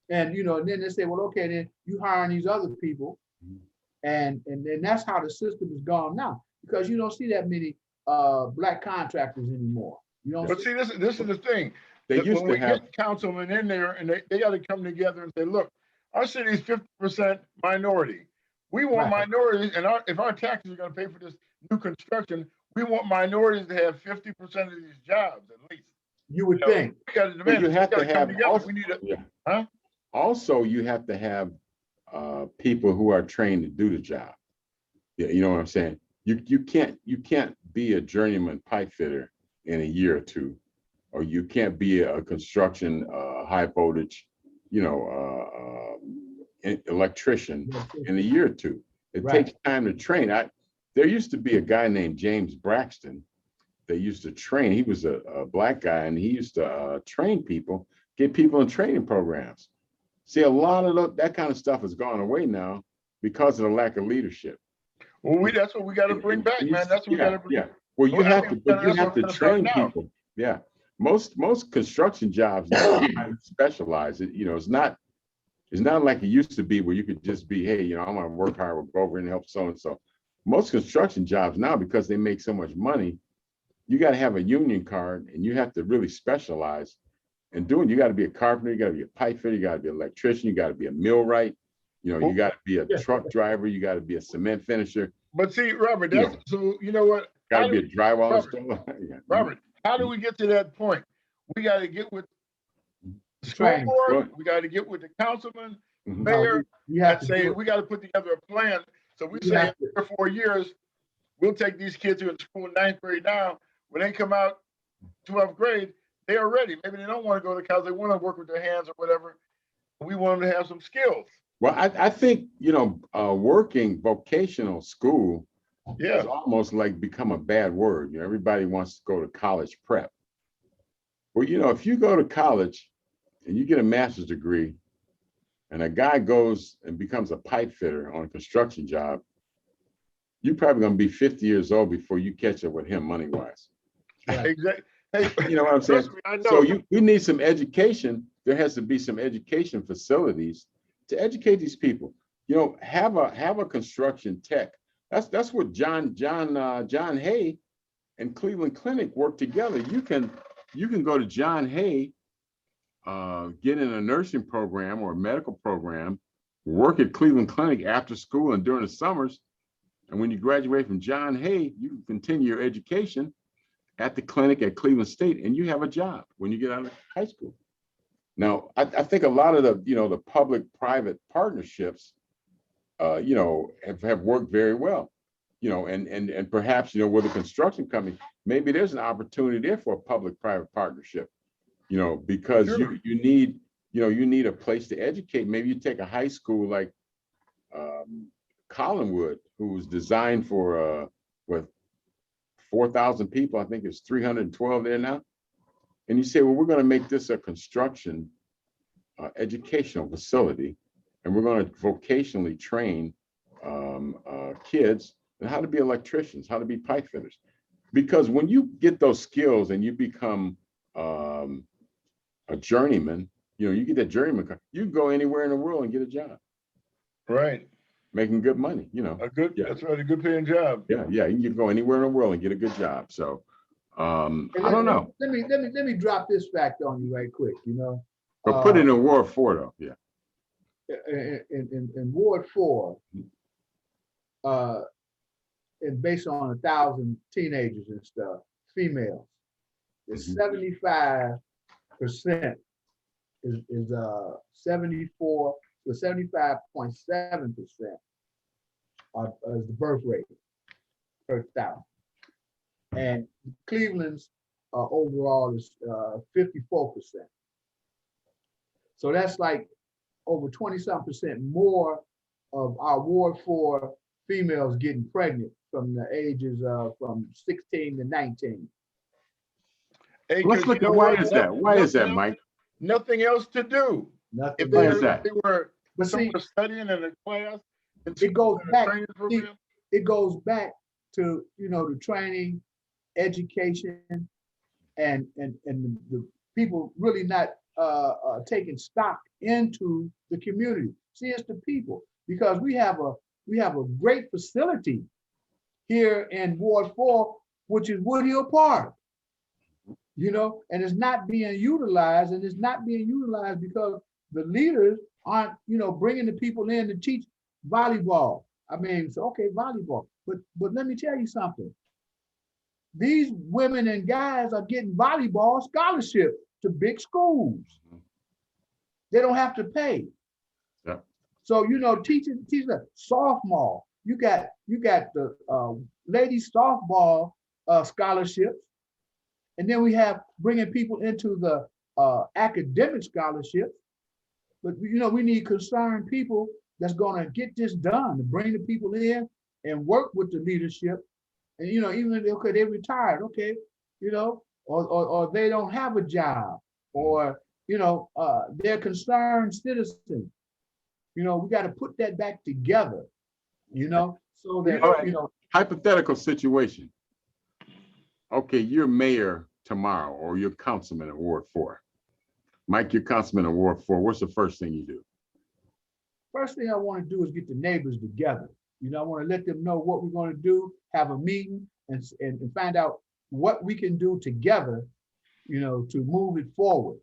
And you know, and then they say, well, okay, then you hiring these other people, and then that's how the system is gone now, because you don't see that many black contractors anymore. You don't. But see, this is the thing. They used when to we have. get councilmen in there, and they got to come together and say, look, our city is 50% minority. We want Right. minorities, and if our taxes are going to pay for this new construction, we want minorities to have 50% of these jobs at least. You would You know, think. we got to But demand. you it. have We to gotta come have together. also, We need a, yeah. huh? Also, you have to have people who are trained to do the job. Yeah, you know what I'm saying? You can't be a journeyman pipe fitter in a year or two, or you can't be a construction high voltage, electrician in a year or two. It Right. takes time to train. There used to be a guy named James Braxton that used to train. He was a black guy, and he used to train people, get people in training programs. See, a lot of that kind of stuff has gone away now because of the lack of leadership. Well, that's what we got to bring back, man. That's what we got to bring. Yeah. Well, you Well, I have mean, to, but you that's have what to we're gonna start train now. people. Yeah. Most construction jobs now are kind of specialized. It's not like it used to be where you could just be, hey, I'm gonna work hard, we'll go over and help so and so. Most construction jobs now, because they make so much money, you got to have a union card and you have to really specialize in doing. You got to be a carpenter, you got to be a pipe fitter, you got to be an electrician, you got to be a millwright, you got to be a truck driver, you got to be a cement finisher. But see, Robert, that's so you know what? Got to be a drywall installer. Yeah. Robert, how do we get to that point? We got to get with the school Train. board. We got to get with the councilman, Mhm. mayor, You have and to say do it. we got to put together a plan. So we You say in have to. 3 or 4 years, we'll take these kids who are in school 9th grade now. When they come out 12th grade, they are ready. Maybe they don't want to go to college. They want to work with their hands or whatever. We want them to have some skills. Well, I think, working vocational school Yeah. has almost like become a bad word. Everybody wants to go to college prep. Well, if you go to college and you get a master's degree and a guy goes and becomes a pipe fitter on a construction job, you're probably going to be 50 years old before you catch up with him money-wise. Exactly. Hey, You know what I'm saying? trust me, I know. So we need some education. There has to be some education facilities to educate these people. Have a construction tech. That's what John Hay and Cleveland Clinic work together. You can go to John Hay, get in a nursing program or a medical program, work at Cleveland Clinic after school and during the summers. And when you graduate from John Hay, you can continue your education at the clinic at Cleveland State, and you have a job when you get out of high school. Now, I think a lot of the public-private partnerships, have worked very well, and perhaps, with a construction company, maybe there's an opportunity there for a public-private partnership, because Sure. you need a place to educate. Maybe you take a high school like Collinwood, who was designed for with 4,000 people. I think it's 312 there now. And you say, well, we're going to make this a construction educational facility, and we're going to vocationally train kids on how to be electricians, how to be pipe fitters. Because when you get those skills and you become a journeyman, you get that journeyman card, you can go anywhere in the world and get a job. Right. Making good money, That's right, a good paying job. Yeah, you can go anywhere in the world and get a good job. So I don't know. Let me drop this fact on you right quick, But put it in Ward 4 though, yeah. In Ward 4, and based on 1,000 teenagers and stuff, females, it's 75% is 74 to 75.7% is the birth rate per 1,000. And Cleveland's overall is 54%. So that's like over 20-some% more of our Ward 4 females getting pregnant from the ages of from 16 to 19. Hey, Let's look at why is that? Why is that, Mike? Nothing else to do. Nothing. If Why is that? they were But see, studying in a class, it goes back. training program. It goes back to the training, education, and the people really not taking stock into the community. See, it's the people, because we have a great facility here in Ward 4, which is Woodhill Park. And it's not being utilized, and it's not being utilized because the leaders aren't, bringing the people in to teach volleyball. I mean, so okay, volleyball, but let me tell you something. These women and guys are getting volleyball scholarships to big schools. They don't have to pay. Yeah. So teaching the sophomore. You got the ladies softball scholarships, and then we have bringing people into the academic scholarships. But we need concerned people that's going to get this done, to bring the people in and work with the leadership. And even if they retired, or they don't have a job, or they're concerned citizens. We got to put that back together. you know, so that, All right. you know, Hypothetical situation. Okay, you're mayor tomorrow, or you're councilman in Ward 4. Mike, you're councilman in Ward 4. What's the first thing you do? first thing I want to do is get the neighbors together. You know, I want to let them know what we're going to do, have a meeting and find out what we can do together, you know, to move it forward.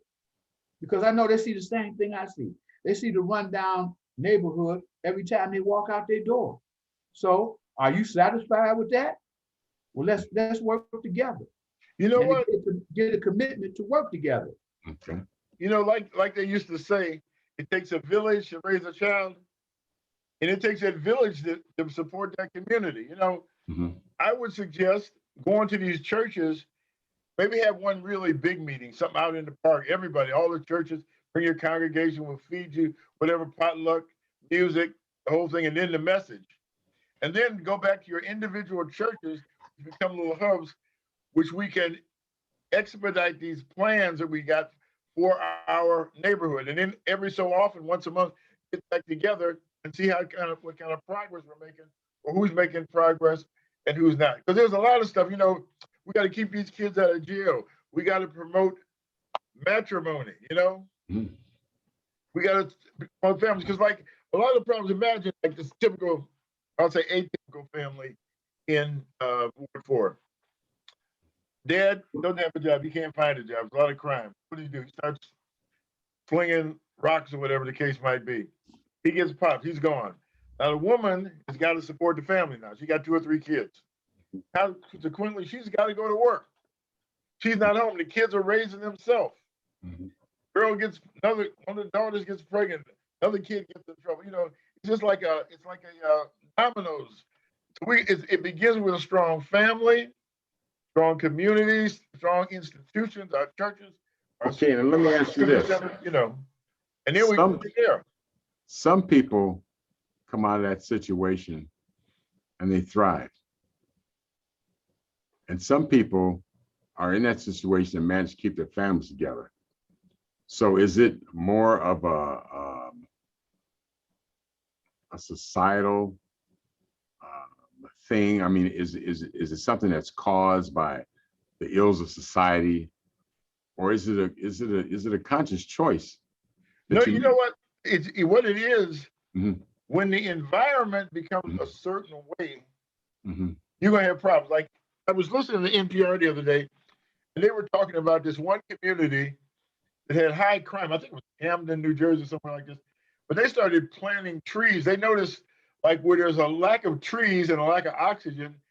Because I know they see the same thing I see. They see the rundown neighborhood every time they walk out their door. So are you satisfied with that? Well, let's work together. You know And what? get a commitment to work together. Okay. You know, like they used to say, it takes a village to raise a child, and it takes that village to support that community. You know, Mhm. I would suggest going to these churches, maybe have one really big meeting, something out in the park. Everybody, all the churches, bring your congregation, will feed you whatever potluck, music, the whole thing, and then the message. And then go back to your individual churches, become little hubs, which we can expedite these plans that we got for our neighborhood. And then every so often, once a month, get back together and see what kind of progress we're making, or who's making progress and who's not. Because there's a lot of stuff, you know, we got to keep these kids out of jail. We got to promote matrimony, you know. Mhm. We got to promote families, because like a lot of the problems, imagine like this typical, I'll say atypical family in Ward 4. Dad doesn't have a job. He can't find a job. There's a lot of crime. What does he do? He starts flinging rocks or whatever the case might be. He gets popped. He's gone. Now the woman has got to support the family now. She got 2 or 3 kids. Consequently, she's got to go to work. She's not home. The kids are raising themselves. Mhm. Girl gets one of the daughters gets pregnant. Another kid gets in trouble. You know, it's just like a dominoes. It begins with a strong family, strong communities, strong institutions, our churches. Our Okay, and let me ask you this. You know, and then we go from there. Some people come out of that situation and they thrive. And some people are in that situation and manage to keep their families together. So is it more of a societal thing? I mean, is it something that's caused by the ills of society, or is it a conscious choice? No, you know what? What it is. Mhm. When the environment becomes Mhm. a certain way, Mhm. you're gonna have problems. Like I was listening to NPR the other day, and they were talking about this one community that had high crime. I think it was Camden, New Jersey, somewhere like this. But they started planting trees. They noticed like where there's a lack of trees and a lack of oxygen,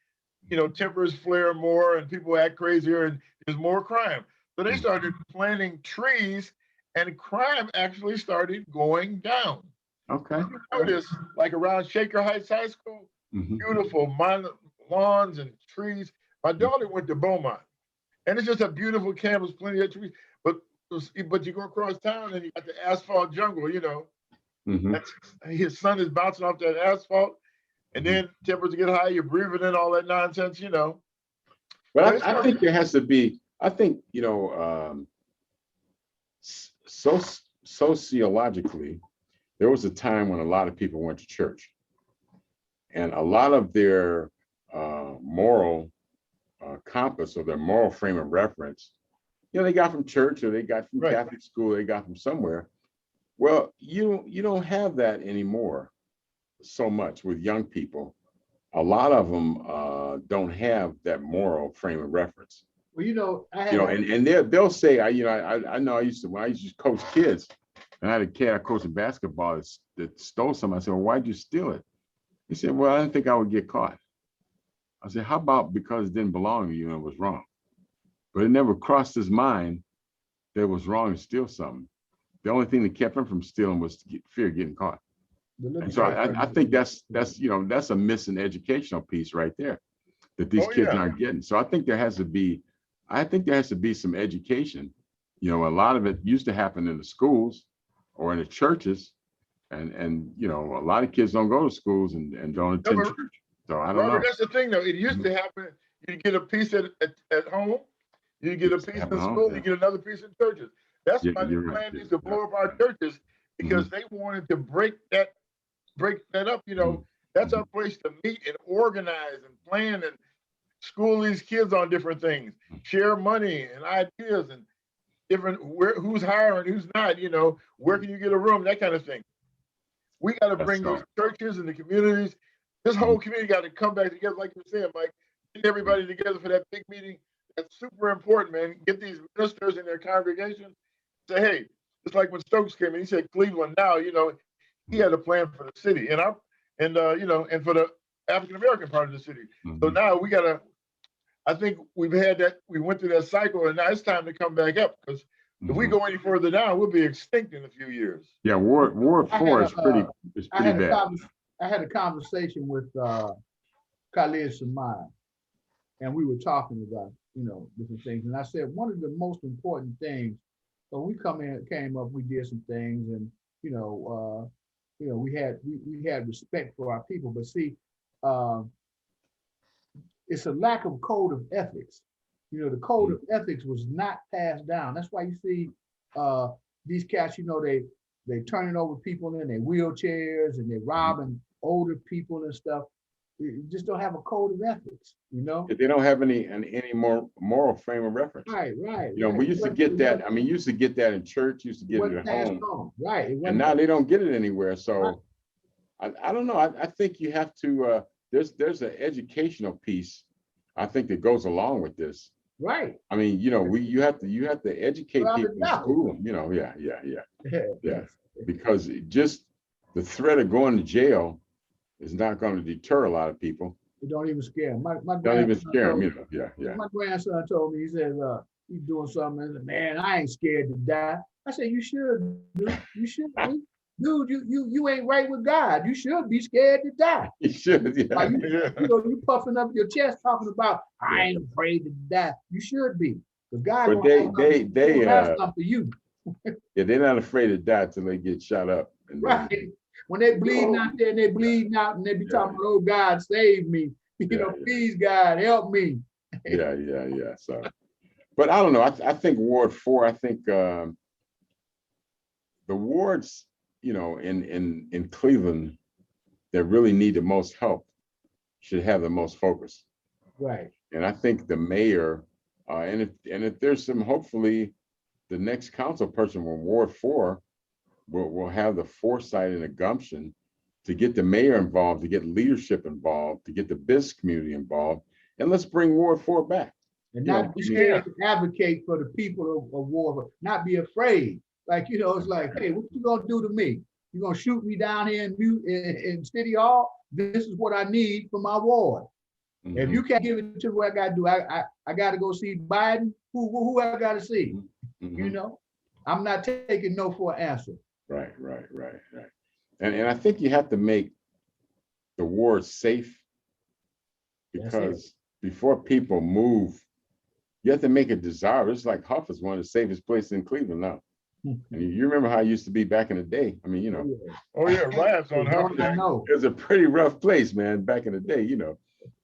you know, tempers flare more and people act crazier and there's more crime. So they started planting trees and crime actually started going down. Okay. You notice like around Shaker Heights High School, Mhm. beautiful lawns and trees. My daughter went to Beaumont, and it's just a beautiful campus, plenty of trees. But you go across town and you got the asphalt jungle. You know, Mhm. his sun is bouncing off that asphalt, and then temperatures get high. You're breathing in all that nonsense. You know, But I think there has to be. I think, you know, sociologically, there was a time when a lot of people went to church, and a lot of their moral compass, or their moral frame of reference, you know, they got from church, or they got from Right. Catholic school, they got from somewhere. Well, you don't have that anymore so much with young people. A lot of them don't have that moral frame of reference. Well, you know, You know, and they'll say, I know when I used to coach kids, and I had a kid I coached in basketball that stole something. I said, well, why'd you steal it? He said, well, I didn't think I would get caught. I said, how about because it didn't belong to you and it was wrong? But it never crossed his mind that it was wrong to steal something. The only thing that kept him from stealing was fear of getting caught. And so I think that's a missing educational piece right there that these kids aren't getting. So I think there has to be some education. You know, a lot of it used to happen in the schools or in the churches, and you know, a lot of kids don't go to schools and don't attend church. So I don't know. That's the thing, though. It used to happen. You get a piece at home, you get a piece in school, you get another piece in churches. That's why the plan is to blow up our churches, because they wanted to break that up. You know, That's our place to meet and organize and plan and school these kids on different things, share money and ideas and different who's hiring, who's not, where can you get a room, that kind of thing. We got to bring those churches and the communities. This whole community got to come back together, like you said, Mike. Get everybody together for that big meeting. That's super important, man. Get these ministers in their congregation. Say, hey, it's like when Stokes came in. He said Cleveland now. He had a plan for the city and for the African American part of the city. So now we gotta. I think we've had that. We went through that cycle, and now it's time to come back up because if we go any further down, we'll be extinct in a few years. Yeah, Ward 4 is pretty bad. I had a conversation with Khalid Samad, and we were talking about different things. And I said one of the most important things. So we came up, we did some things, and we had respect for our people. But see, it's a lack of code of ethics. The code of ethics was not passed down. That's why you see these cats, they turning over people in their wheelchairs and they're robbing older people and stuff. You just don't have a code of ethics, They don't have any more moral frame of reference. Right. We used to get that. I mean, used to get that in church, used to get it at home. Right. And now they don't get it anywhere. So I don't know. I think you have to, there's an educational piece, I think, that goes along with this. Right. I mean, you have to educate people in school. Yeah. Because just the threat of going to jail is not going to deter a lot of people. It don't even scare them. Don't even scare them. Yeah. My grandson told me, he said, he's doing something. And said, man, I ain't scared to die. I said, you should, dude. You should be. Dude, you ain't right with God. You should be scared to die. You should, yeah. Like you puffing up your chest talking about, I ain't afraid to die. You should be. Because God will have something for you. Yeah, they're not afraid to die till they get shot up. Right. When they bleeding out there and they bleeding out and they be talking about, oh, God, save me. Please, God, help me. Yeah. So, but I don't know. I think Ward 4, I think the wards, in Cleveland that really need the most help should have the most focus. Right. And I think the mayor, and if there's some, hopefully the next council person from Ward 4 will have the foresight and the gumption to get the mayor involved, to get leadership involved, to get the business community involved, and let's bring Ward 4 back. And not be scared to advocate for the people of Ward, not be afraid. Like, it's like, hey, what you gonna do to me? You gonna shoot me down here in City Hall? This is what I need for my ward. If you can't give it to what I gotta do, I gotta go see Biden. Who I gotta see? I'm not taking no for an answer. Right. And I think you have to make the ward safe, because before people move, you have to make it desirable. It's like Huff is one of the safest places in Cleveland now. And you remember how it used to be back in the day. I mean, Oh yeah, riots on Huff. It was a pretty rough place, man, back in the day,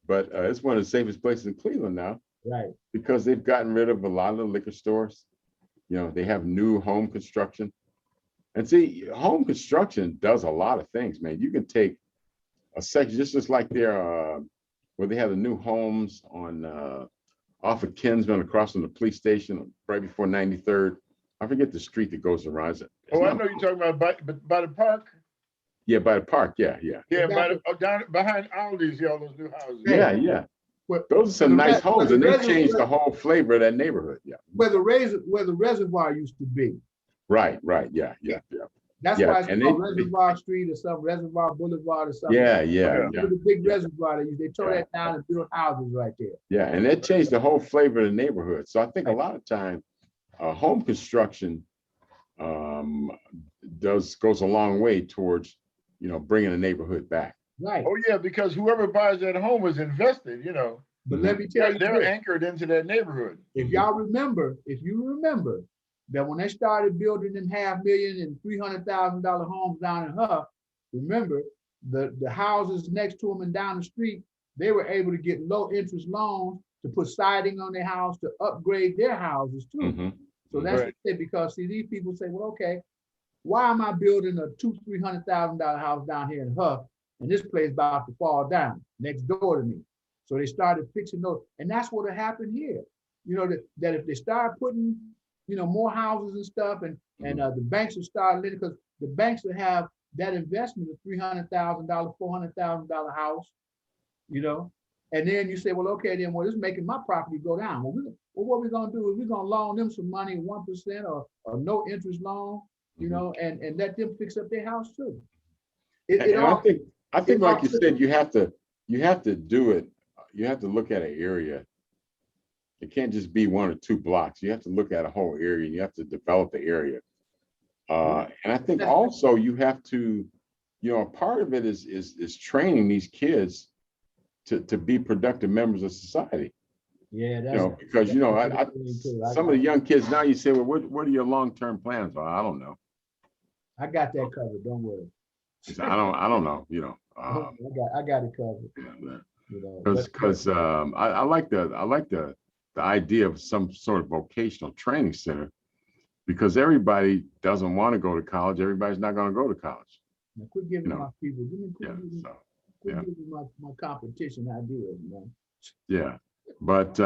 But it's one of the safest places in Cleveland now. Right. Because they've gotten rid of a lot of the liquor stores. They have new home construction. And see, home construction does a lot of things, man. You can take a section, just like there, where they have the new homes on off of Kinsman across from the police station, right before 93rd. I forget the street that goes around it. I know you're talking about by the park. Yeah, by the park. Yeah. Yeah, down behind Aldi's, all those new houses. Yeah. Those are some nice homes, and they changed the whole flavor of that neighborhood. Yeah. Where the reservoir used to be. Right. Yeah. That's why it's called Reservoir Street or some Reservoir Boulevard or something. Yeah. The big reservoir they tore that down and built houses right there. Yeah, and that changed the whole flavor of the neighborhood. So I think a lot of times home construction goes a long way towards bringing the neighborhood back. Right. Oh yeah, because whoever buys that home is invested. But let me tell you, they're anchored into that neighborhood. If you remember that when they started building them $500,000 and $300,000 homes down in Huff, remember the houses next to them and down the street, they were able to get low interest loans to put siding on their house, to upgrade their houses too. So that's it, because see, these people say, well, okay, why am I building a $200,000-$300,000 house down here in Huff and this place about to fall down next door to me. So they started fixing those, and that's what happened here. You know, that if they start putting, more houses and stuff, and the banks will start lending, because the banks will have that investment of $300,000, $400,000 house, and then you say, well, okay, then this is making my property go down. Well, what we're gonna do is we're gonna loan them some money, 1% or no interest loan, and let them fix up their house too. And I think, like you said, you have to do it. You have to look at an area. It can't just be 1 or 2 blocks. You have to look at a whole area, and you have to develop the area. And I think also you have to, part of it is training these kids to be productive members of society. Yeah, that's because some of the young kids now, you say, well, what are your long-term plans? Well, I don't know. I got that covered. Don't worry. I don't know. I got it covered. Because I like the idea of some sort of vocational training center, because everybody doesn't want to go to college. Everybody's not going to go to college. Now, quit giving my people. Give me my competition ideas, man. Yeah, but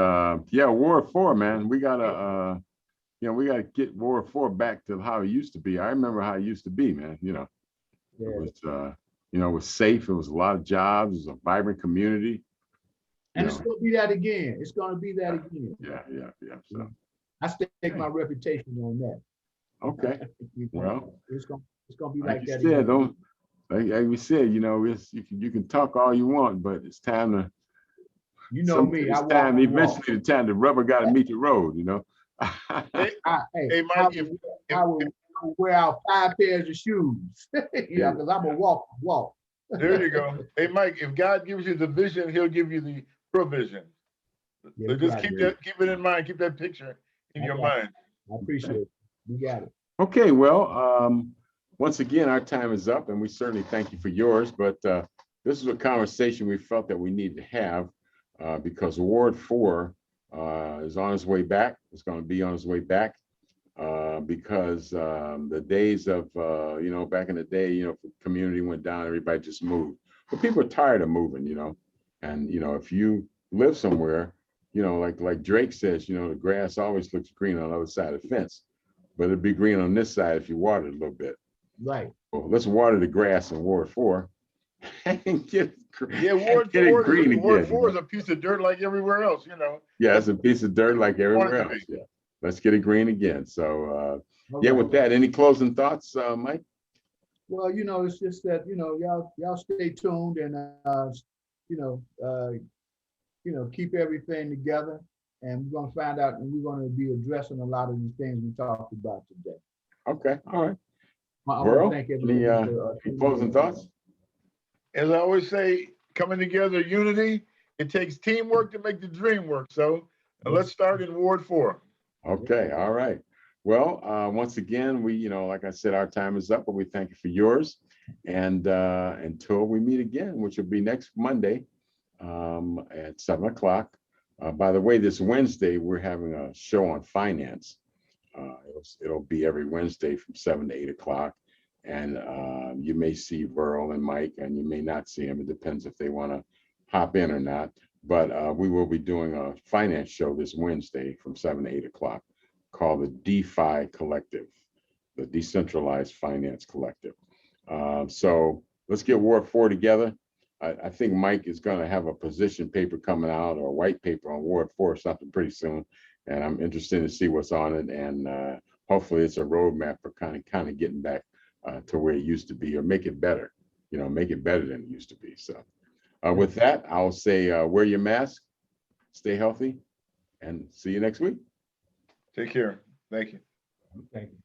Ward 4, man, we gotta get Ward 4 back to how it used to be. I remember how it used to be, man. It was it was safe. It was a lot of jobs. It was a vibrant community. And it's going to be that again. It's going to be that again. Yeah. So I stake my reputation on that. Okay. Well, it's going to be like that. Said, like we said, you can talk all you want, but it's time to. Me. Eventually, the time the rubber got to meet the road. Hey, Mike, I will wear out 5 pairs of shoes. Because I'm a walk. There you go. Hey, Mike, if God gives you the vision, He'll give you the provision. So just keep it in mind. Keep that picture in your mind. I appreciate it. You got it. Okay, well, once again, our time is up, and we certainly thank you for yours. But this is a conversation we felt that we need to have because Ward 4 is on its way back. It's going to be on its way back because the days of, back in the day, community went down, everybody just moved. But people are tired of moving, and, if you live somewhere, like Drake says, the grass always looks green on the other side of the fence, but it'd be green on this side if you water it a little bit. Right. Well, let's water the grass in Ward 4 and get Ward 4 green again. Ward 4 is a piece of dirt like everywhere else, Yeah, it's a piece of dirt like everywhere else. Yeah. Let's get it green again. So, with that, any closing thoughts, Mike? Well, it's just that, y'all stay tuned and, keep everything together. And we're going to find out, and we're going to be addressing a lot of these things we talked about today. Okay. All right. Well, any closing thoughts? As I always say, coming together, unity, it takes teamwork to make the dream work. So let's start in Ward 4. Okay. All right. Well, once again, we, like I said, our time is up, but we thank you for yours. And until we meet again, which will be next Monday at 7 o'clock. By the way, this Wednesday, we're having a show on finance. It'll be every Wednesday from 7 to 8 o'clock. And you may see Verl and Mike, and you may not see them. It depends if they want to hop in or not. But we will be doing a finance show this Wednesday from 7 to 8 o'clock called the DeFi Collective, the Decentralized Finance Collective. So let's get Ward 4 together. I think Mike is going to have a position paper coming out, or a white paper on Ward 4 or something pretty soon. And I'm interested to see what's on it. And hopefully it's a roadmap for kind of getting back to where it used to be, or make it better, make it better than it used to be. So with that, I'll say wear your mask, stay healthy, and see you next week. Take care. Thank you. Thank you.